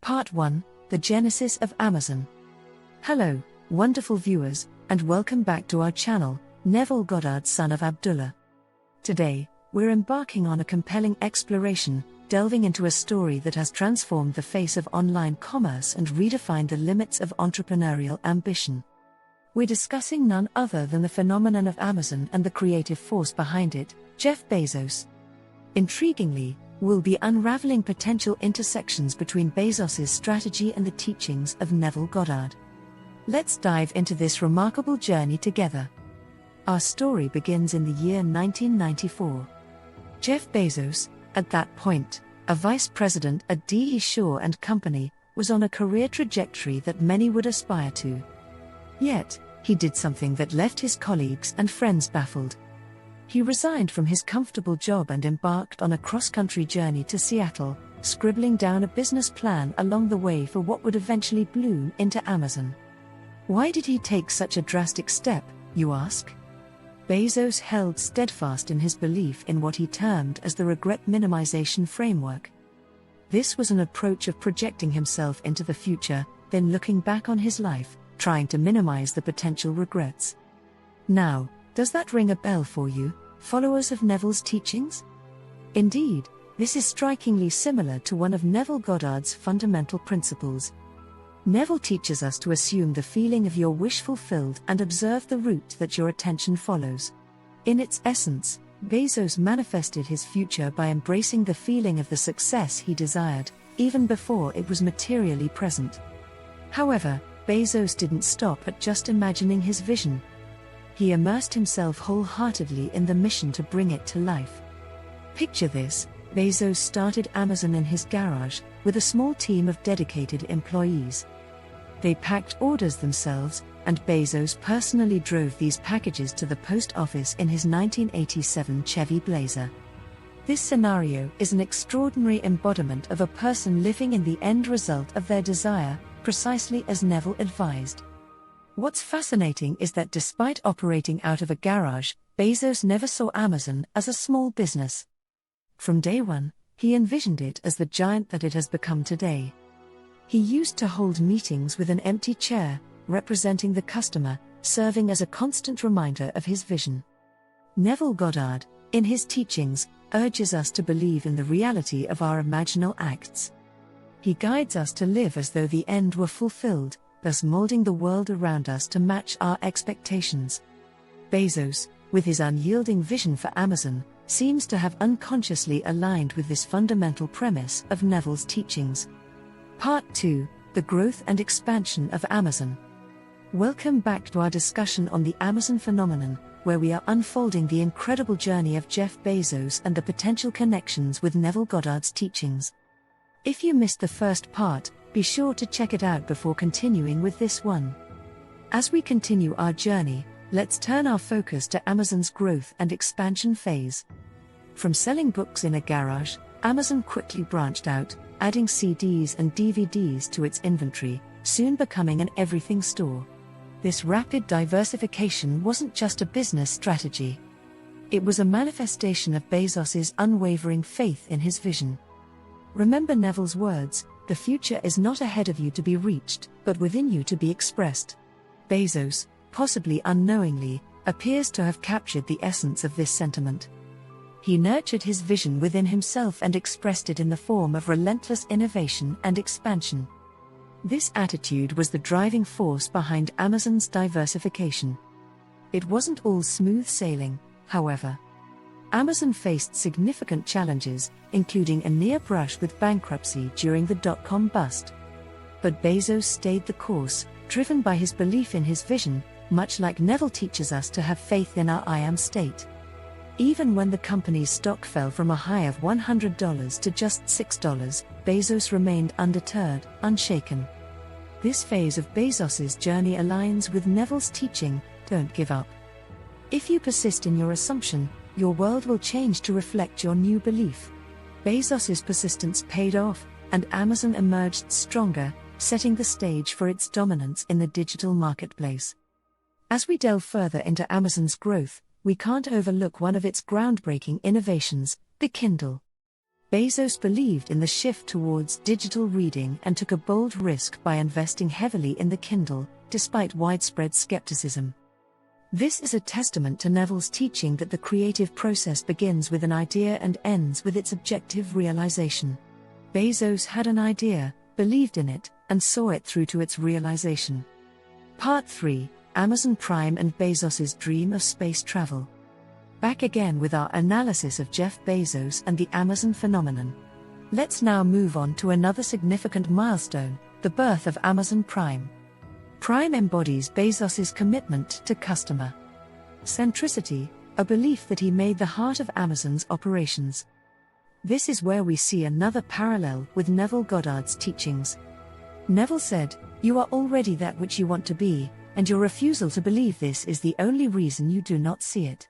Part 1, The Genesis of Amazon. Hello, wonderful viewers, and welcome back to our channel, Neville Goddard, son of Abdullah. Today, we're embarking on a compelling exploration, delving into a story that has transformed the face of online commerce and redefined the limits of entrepreneurial ambition. We're discussing none other than the phenomenon of Amazon and the creative force behind it, Jeff Bezos. Intriguingly, we'll be unraveling potential intersections between Bezos' strategy and the teachings of Neville Goddard. Let's dive into this remarkable journey together. Our story begins in the year 1994. Jeff Bezos, at that point, a vice president at D.E. Shaw & Company, was on a career trajectory that many would aspire to. Yet, he did something that left his colleagues and friends baffled. He resigned from his comfortable job and embarked on a cross-country journey to Seattle, scribbling down a business plan along the way for what would eventually bloom into Amazon. Why did he take such a drastic step, you ask? Bezos held steadfast in his belief in what he termed as the regret minimization framework. This was an approach of projecting himself into the future, then looking back on his life, trying to minimize the potential regrets. Now, does that ring a bell for you, followers of Neville's teachings? Indeed, this is strikingly similar to one of Neville Goddard's fundamental principles. Neville teaches us to assume the feeling of your wish fulfilled and observe the route that your attention follows. In its essence, Bezos manifested his future by embracing the feeling of the success he desired, even before it was materially present. However, Bezos didn't stop at just imagining his vision. He immersed himself wholeheartedly in the mission to bring it to life. Picture this: Bezos started Amazon in his garage, with a small team of dedicated employees. They packed orders themselves, and Bezos personally drove these packages to the post office in his 1987 Chevy Blazer. This scenario is an extraordinary embodiment of a person living in the end result of their desire, precisely as Neville advised. What's fascinating is that despite operating out of a garage, Bezos never saw Amazon as a small business. From day one, he envisioned it as the giant that it has become today. He used to hold meetings with an empty chair, representing the customer, serving as a constant reminder of his vision. Neville Goddard, in his teachings, urges us to believe in the reality of our imaginal acts. He guides us to live as though the end were fulfilled, thus molding the world around us to match our expectations. Bezos, with his unyielding vision for Amazon, seems to have unconsciously aligned with this fundamental premise of Neville's teachings. Part 2, The Growth and Expansion of Amazon. Welcome back to our discussion on the Amazon phenomenon, where we are unfolding the incredible journey of Jeff Bezos and the potential connections with Neville Goddard's teachings. If you missed the first part, be sure to check it out before continuing with this one. As we continue our journey, let's turn our focus to Amazon's growth and expansion phase. From selling books in a garage, Amazon quickly branched out, adding CDs and DVDs to its inventory, soon becoming an everything store. This rapid diversification wasn't just a business strategy. It was a manifestation of Bezos' unwavering faith in his vision. Remember Neville's words: "The future is not ahead of you to be reached, but within you to be expressed." Bezos, possibly unknowingly, appears to have captured the essence of this sentiment. He nurtured his vision within himself and expressed it in the form of relentless innovation and expansion. This attitude was the driving force behind Amazon's diversification. It wasn't all smooth sailing, however. Amazon faced significant challenges, including a near brush with bankruptcy during the dot-com bust. But Bezos stayed the course, driven by his belief in his vision, much like Neville teaches us to have faith in our I am state. Even when the company's stock fell from a high of $100 to just $6, Bezos remained undeterred, unshaken. This phase of Bezos' journey aligns with Neville's teaching: don't give up. If you persist in your assumption, your world will change to reflect your new belief. Bezos' persistence paid off, and Amazon emerged stronger, setting the stage for its dominance in the digital marketplace. As we delve further into Amazon's growth, we can't overlook one of its groundbreaking innovations, the Kindle. Bezos believed in the shift towards digital reading and took a bold risk by investing heavily in the Kindle, despite widespread skepticism. This is a testament to Neville's teaching that the creative process begins with an idea and ends with its objective realization. Bezos had an idea, believed in it, and saw it through to its realization. Part 3: Amazon Prime and Bezos's dream of space travel. Back again with our analysis of Jeff Bezos and the Amazon phenomenon. Let's now move on to another significant milestone, the birth of Amazon Prime. Prime embodies Bezos's commitment to customer centricity, a belief that he made the heart of Amazon's operations. This is where we see another parallel with Neville Goddard's teachings. Neville said, "You are already that which you want to be, and your refusal to believe this is the only reason you do not see it."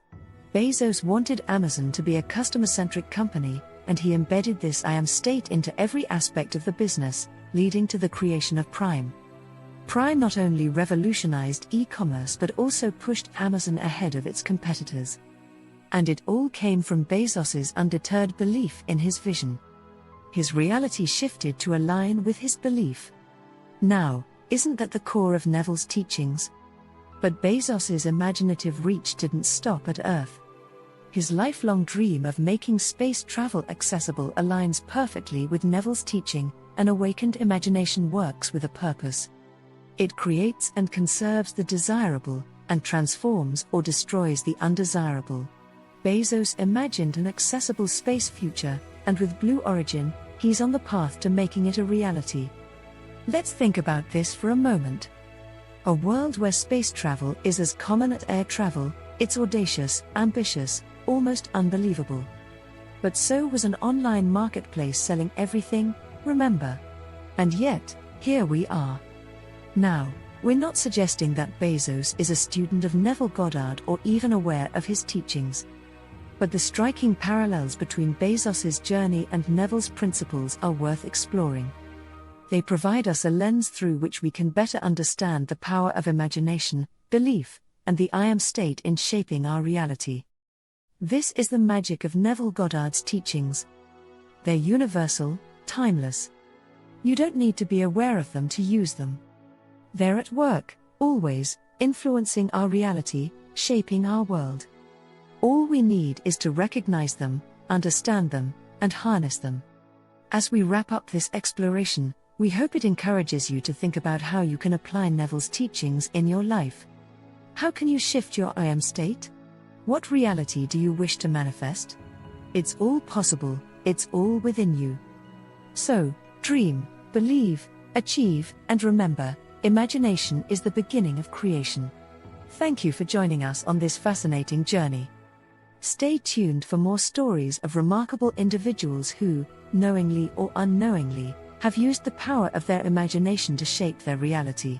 Bezos wanted Amazon to be a customer-centric company, and he embedded this I am state into every aspect of the business, leading to the creation of Prime. Prime not only revolutionized e-commerce but also pushed Amazon ahead of its competitors. And it all came from Bezos's undeterred belief in his vision. His reality shifted to align with his belief. Now, isn't that the core of Neville's teachings? But Bezos's imaginative reach didn't stop at Earth. His lifelong dream of making space travel accessible aligns perfectly with Neville's teaching: an awakened imagination works with a purpose. It creates and conserves the desirable, and transforms or destroys the undesirable. Bezos imagined an accessible space future, and with Blue Origin, he's on the path to making it a reality. Let's think about this for a moment. A world where space travel is as common as air travel, it's audacious, ambitious, almost unbelievable. But so was an online marketplace selling everything, remember? And yet, here we are. Now, we're not suggesting that Bezos is a student of Neville Goddard or even aware of his teachings. But the striking parallels between Bezos's journey and Neville's principles are worth exploring. They provide us a lens through which we can better understand the power of imagination, belief, and the I am state in shaping our reality. This is the magic of Neville Goddard's teachings. They're universal, timeless. You don't need to be aware of them to use them. They're at work, always, influencing our reality, shaping our world. All we need is to recognize them, understand them, and harness them. As we wrap up this exploration, we hope it encourages you to think about how you can apply Neville's teachings in your life. How can you shift your I am state? What reality do you wish to manifest? It's all possible, it's all within you. So, dream, believe, achieve, and remember, imagination is the beginning of creation. Thank you for joining us on this fascinating journey. Stay tuned for more stories of remarkable individuals who, knowingly or unknowingly, have used the power of their imagination to shape their reality.